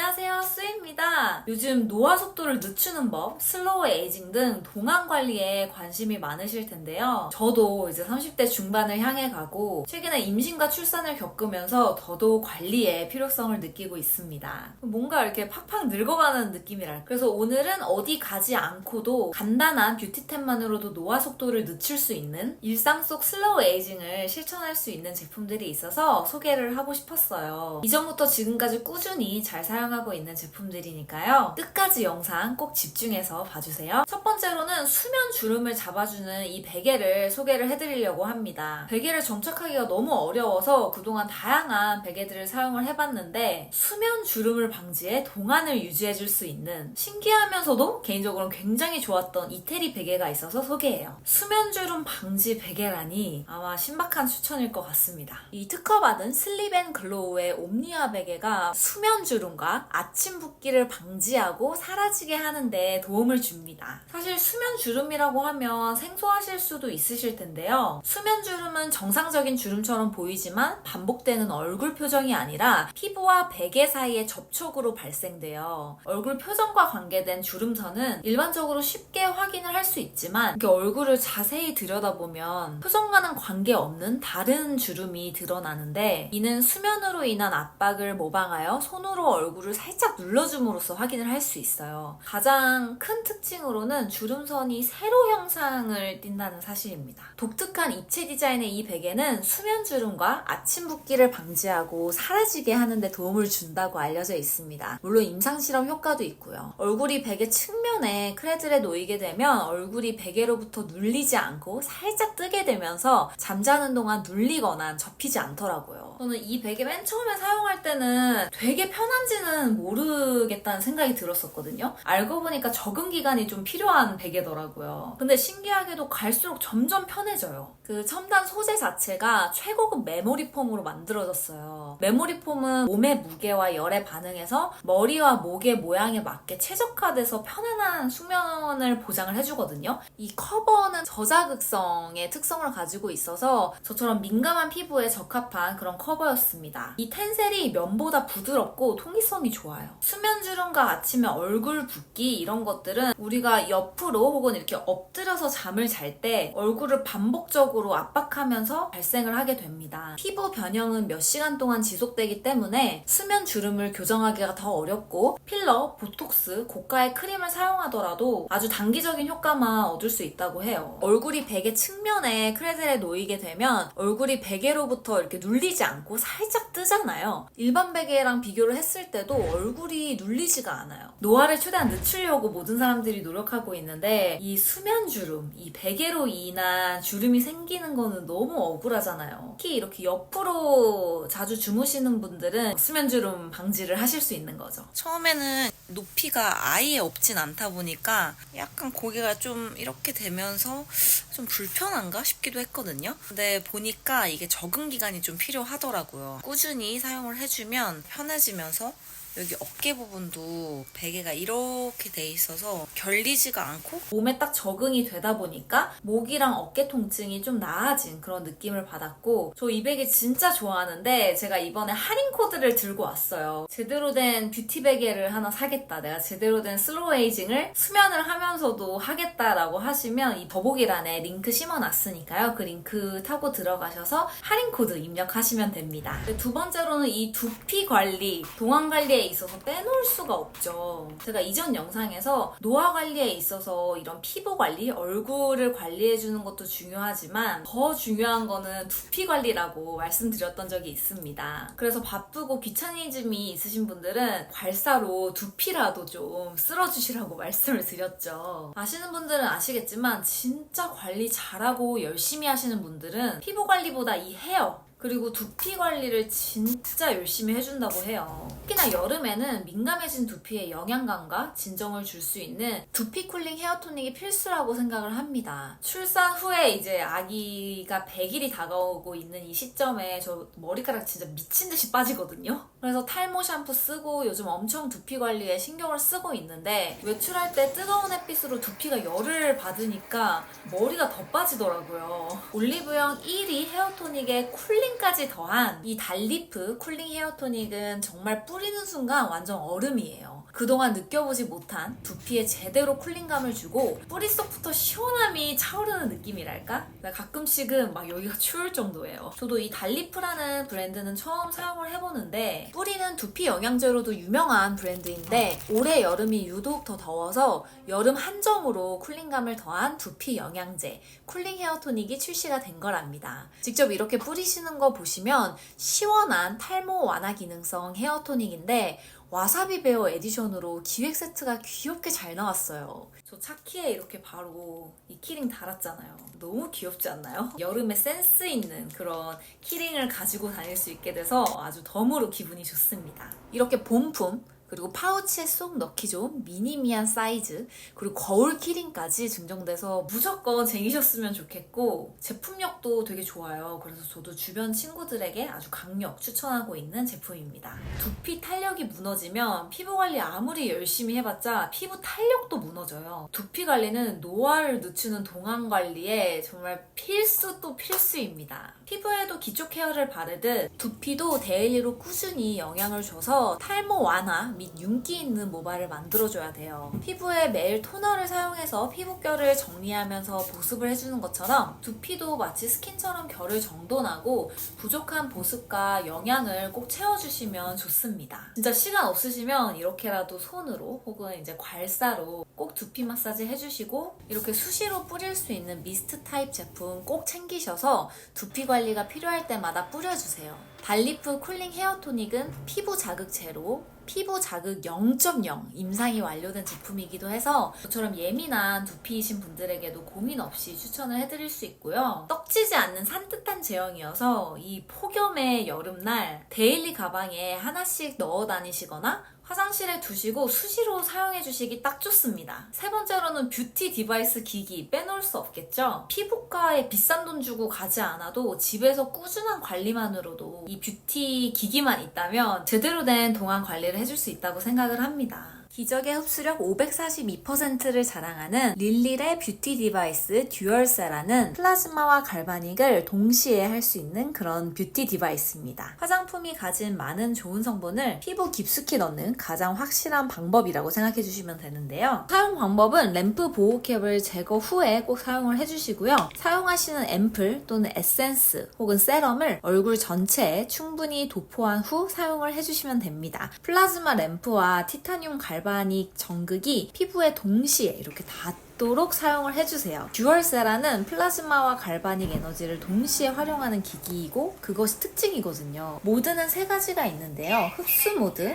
안녕하세요, 수입니다. 요즘 노화 속도를 늦추는 법, 슬로우 에이징 등 동안 관리에 관심이 많으실 텐데요. 저도 이제 30대 중반을 향해 가고 최근에 임신과 출산을 겪으면서 더더욱 관리의 필요성을 느끼고 있습니다. 뭔가 이렇게 팍팍 늙어가는 느낌이랄까. 그래서 오늘은 어디 가지 않고도 간단한 뷰티템만으로도 노화 속도를 늦출 수 있는 일상 속 슬로우 에이징을 실천할 수 있는 제품들이 있어서 소개를 하고 싶었어요. 이전부터 지금까지 꾸준히 잘 사용하고 있는 제품들이니까요. 끝까지 영상 꼭 집중해서 봐주세요. 첫 번째로는 수면 주름을 잡아주는 이 베개를 소개를 해드리려고 합니다. 베개를 정착하기가 너무 어려워서 그동안 다양한 베개들을 사용을 해봤는데 수면 주름을 방지해 동안을 유지해줄 수 있는 신기하면서도 개인적으로는 굉장히 좋았던 이태리 베개가 있어서 소개해요. 수면 주름 방지 베개라니 아마 신박한 추천일 것 같습니다. 이 특허받은 슬립앤글로우의 옴니아 베개가 수면 주름과 아침 붓기를 방지하고 사라지게 하는데 도움을 줍니다. 사실 수면 주름이라고 하면 생소하실 수도 있으실 텐데요. 수면 주름은 정상적인 주름처럼 보이지만 반복되는 얼굴 표정이 아니라 피부와 베개 사이의 접촉으로 발생돼요. 얼굴 표정과 관계된 주름선은 일반적으로 쉽게 확인을 할 수 있지만 이렇게 얼굴을 자세히 들여다보면 표정과는 관계없는 다른 주름이 드러나는데 이는 수면으로 인한 압박을 모방하여 손으로 얼굴을 살짝 눌러줌으로써 확인을 할 수 있어요. 가장 큰 특징으로는 주름선이 세로 형상을 띈다는 사실입니다. 독특한 입체 디자인의 이 베개는 수면 주름과 아침 붓기를 방지하고 사라지게 하는 데 도움을 준다고 알려져 있습니다. 물론 임상실험 효과도 있고요. 얼굴이 베개 측면에 크레들에 놓이게 되면 얼굴이 베개로부터 눌리지 않고 살짝 뜨게 되면서 잠자는 동안 눌리거나 접히지 않더라고요. 저는 이 베개 맨 처음에 사용할 때는 되게 편한지는 모르겠다는 생각이 들었었거든요. 알고 보니까 적응 기간이 좀 필요한 베개더라고요. 근데 신기하게도 갈수록 점점 편해져요. 그 첨단 소재 자체가 최고급 메모리 폼으로 만들어졌어요. 메모리 폼은 몸의 무게와 열에 반응해서 머리와 목의 모양에 맞게 최적화돼서 편안한 숙면을 보장을 해주거든요. 이 커버는 저자극성의 특성을 가지고 있어서 저처럼 민감한 피부에 적합한 그런 커버였습니다. 이 텐셀이 면보다 부드럽고 통기성이 좋아요. 수면 주름과 아침에 얼굴 붓기 이런 것들은 우리가 옆으로 혹은 이렇게 엎드려서 잠을 잘 때 얼굴을 반복적으로 압박하면서 발생을 하게 됩니다. 피부 변형은 몇 시간 동안 지속되기 때문에 수면 주름을 교정하기가 더 어렵고 필러, 보톡스, 고가의 크림을 사용하더라도 아주 단기적인 효과만 얻을 수 있다고 해요. 얼굴이 베개 측면에 크레들에 놓이게 되면 얼굴이 베개로부터 이렇게 눌리지 않고 살짝 뜨잖아요. 일반 베개랑 비교를 했을 때도 얼굴이 눌리지가 않아요. 노화를 최대한 늦추려고 모든 사람들이 노력하고 있는데 이 수면 주름, 이 베개로 인한 주름이 생기는 거는 너무 억울하잖아요. 특히 이렇게 옆으로 자주 주무시는 분들은 수면 주름 방지를 하실 수 있는 거죠. 처음에는 높이가 아예 없진 않다 보니까 약간 고개가 좀 이렇게 되면서 좀 불편한가 싶기도 했거든요. 근데 보니까 이게 적응 기간이 좀 필요하더라고요. 꾸준히 사용을 해주면 편해지면서 여기 어깨 부분도 베개가 이렇게 돼 있어서 결리지가 않고 몸에 딱 적응이 되다 보니까 목이랑 어깨 통증이 좀 나아진 그런 느낌을 받았고 저 이 베개 진짜 좋아하는데 제가 이번에 할인 코드를 들고 왔어요. 제대로 된 뷰티 베개를 하나 사겠다. 내가 제대로 된 슬로우 에이징을 수면을 하면서도 하겠다라고 하시면 이 더보기란에 링크 심어놨으니까요. 그 링크 타고 들어가셔서 할인 코드 입력하시면 됩니다. 두 번째로는 이 두피 관리, 동안 관리에 있어서 빼놓을 수가 없죠. 제가 이전 영상에서 노화 관리에 있어서 이런 피부 관리, 얼굴을 관리해주는 것도 중요하지만 더 중요한 거는 두피 관리라고 말씀드렸던 적이 있습니다. 그래서 바쁘고 귀차니즘이 있으신 분들은 괄사로 두피라도 좀 쓸어주시라고 말씀을 드렸죠. 아시는 분들은 아시겠지만 진짜 관리 잘하고 열심히 하시는 분들은 피부 관리보다 이 헤어 그리고 두피 관리를 진짜 열심히 해준다고 해요. 특히나 여름에는 민감해진 두피에 영양감과 진정을 줄 수 있는 두피 쿨링 헤어 토닉이 필수라고 생각을 합니다. 출산 후에 이제 아기가 100일이 다가오고 있는 이 시점에 저 머리카락 진짜 미친 듯이 빠지거든요. 그래서 탈모 샴푸 쓰고 요즘 엄청 두피 관리에 신경을 쓰고 있는데 외출할 때 뜨거운 햇빛으로 두피가 열을 받으니까 머리가 더 빠지더라고요. 올리브영 1위 헤어 토닉의 쿨링 쿨링까지 더한 이 달리프 쿨링 헤어 토닉은 정말 뿌리는 순간 완전 얼음이에요. 그동안 느껴보지 못한 두피에 제대로 쿨링감을 주고 뿌릿속부터 시원함이 차오르는 느낌이랄까? 가끔씩은 막 여기가 추울 정도예요. 저도 이 달리프라는 브랜드는 처음 사용을 해보는데 뿌리는 두피 영양제로도 유명한 브랜드인데 올해 여름이 유독 더 더워서 여름 한정으로 쿨링감을 더한 두피 영양제 쿨링 헤어 토닉이 출시가 된 거랍니다. 직접 이렇게 뿌리시는 거 보시면 시원한 탈모 완화 기능성 헤어 토닉인데 와사비 베어 에디션으로 기획 세트가 귀엽게 잘 나왔어요. 저 차키에 이렇게 바로 이 키링 달았잖아요. 너무 귀엽지 않나요? 여름에 센스 있는 그런 키링을 가지고 다닐 수 있게 돼서 아주 덤으로 기분이 좋습니다. 이렇게 본품 그리고 파우치에 쏙 넣기 좋은 미니미한 사이즈 그리고 거울 키링까지 증정돼서 무조건 쟁이셨으면 좋겠고 제품력도 되게 좋아요. 그래서 저도 주변 친구들에게 아주 강력 추천하고 있는 제품입니다. 두피 탄력이 무너지면 피부 관리 아무리 열심히 해봤자 피부 탄력도 무너져요. 두피 관리는 노화를 늦추는 동안 관리에 정말 필수 또 필수입니다. 피부에도 기초 케어를 바르듯 두피도 데일리로 꾸준히 영향을 줘서 탈모 완화 및 윤기 있는 모발을 만들어줘야 돼요. 피부에 매일 토너를 사용해서 피부결을 정리하면서 보습을 해주는 것처럼 두피도 마치 스킨처럼 결을 정돈하고 부족한 보습과 영양을 꼭 채워주시면 좋습니다. 진짜 시간 없으시면 이렇게라도 손으로 혹은 이제 괄사로 꼭 두피 마사지 해주시고 이렇게 수시로 뿌릴 수 있는 미스트 타입 제품 꼭 챙기셔서 두피 관리가 필요할 때마다 뿌려주세요. 달리프 쿨링 헤어 토닉은 피부 자극 제로, 피부 자극 0.0 임상이 완료된 제품이기도 해서 저처럼 예민한 두피이신 분들에게도 고민 없이 추천을 해드릴 수 있고요. 떡지지 않는 산뜻한 제형이어서 이 폭염의 여름날 데일리 가방에 하나씩 넣어 다니시거나 화장실에 두시고 수시로 사용해 주시기 딱 좋습니다. 세 번째로는 뷰티 디바이스 기기 빼놓을 수 없겠죠? 피부과에 비싼 돈 주고 가지 않아도 집에서 꾸준한 관리만으로도 이 뷰티 기기만 있다면 제대로 된 동안 관리를 해줄 수 있다고 생각을 합니다. 기적의 흡수력 542%를 자랑하는 릴릴의 뷰티 디바이스 듀얼세라는 플라즈마와 갈바닉을 동시에 할 수 있는 그런 뷰티 디바이스입니다. 화장품이 가진 많은 좋은 성분을 피부 깊숙이 넣는 가장 확실한 방법이라고 생각해 주시면 되는데요. 사용 방법은 램프 보호캡을 제거 후에 꼭 사용을 해주시고요. 사용하시는 앰플 또는 에센스 혹은 세럼을 얼굴 전체에 충분히 도포한 후 사용을 해주시면 됩니다. 플라즈마 램프와 티타늄 갈바닉 전극이 피부에 동시에 이렇게 닿도록 사용을 해주세요. 듀얼세라는 플라즈마와 갈바닉 에너지를 동시에 활용하는 기기이고 그것이 특징이거든요. 모드는 세 가지가 있는데요. 흡수 모드,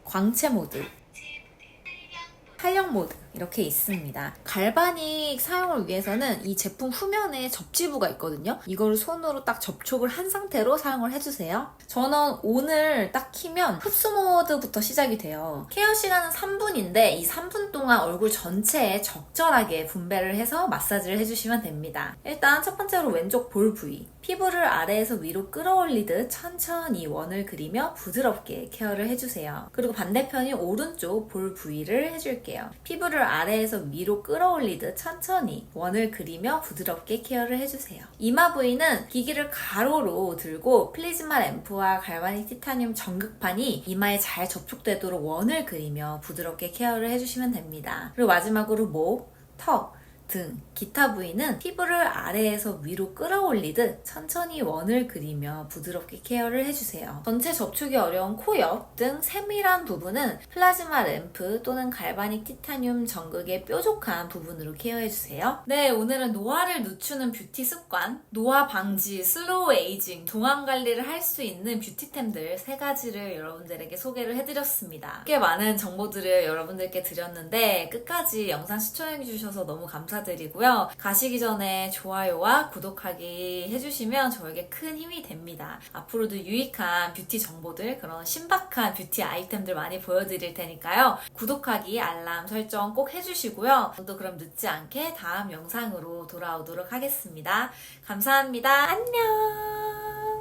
광채 모드, 탄력 모드 이렇게 있습니다. 갈바닉 사용을 위해서는 이 제품 후면에 접지부가 있거든요. 이거를 손으로 딱 접촉을 한 상태로 사용을 해주세요. 저는 오늘 딱 키면 흡수 모드부터 시작이 돼요. 케어 시간은 3분인데 이 3분 동안 얼굴 전체에 적절하게 분배를 해서 마사지를 해주시면 됩니다. 일단 첫 번째로 왼쪽 볼 부위. 피부를 아래에서 위로 끌어올리듯 천천히 원을 그리며 부드럽게 케어를 해주세요. 그리고 반대편이 오른쪽 볼 부위를 해줄게요. 피부를 아래에서 위로 끌어올리듯 천천히 원을 그리며 부드럽게 케어를 해주세요. 이마 부위는 기기를 가로로 들고 플리즈마 램프와 갈바닉 티타늄 전극판이 이마에 잘 접촉되도록 원을 그리며 부드럽게 케어를 해주시면 됩니다. 그리고 마지막으로 목, 턱, 등, 기타 부위는 피부를 아래에서 위로 끌어올리듯 천천히 원을 그리며 부드럽게 케어를 해주세요. 전체 접촉이 어려운 코 옆 등 세밀한 부분은 플라즈마 램프 또는 갈바닉 티타늄 전극의 뾰족한 부분으로 케어해주세요. 네, 오늘은 노화를 늦추는 뷰티 습관, 노화 방지, 슬로우 에이징, 동안 관리를 할 수 있는 뷰티템들 3가지를 여러분들에게 소개를 해드렸습니다. 꽤 많은 정보들을 여러분들께 드렸는데 끝까지 영상 시청해주셔서 너무 감사드리고요. 가시기 전에 좋아요와 구독하기 해주시면 저에게 큰 힘이 됩니다. 앞으로도 유익한 뷰티 정보들, 그런 신박한 뷰티 아이템들 많이 보여드릴 테니까요. 구독하기, 알람 설정 꼭 해주시고요. 또 그럼 늦지 않게 다음 영상으로 돌아오도록 하겠습니다. 감사합니다. 안녕!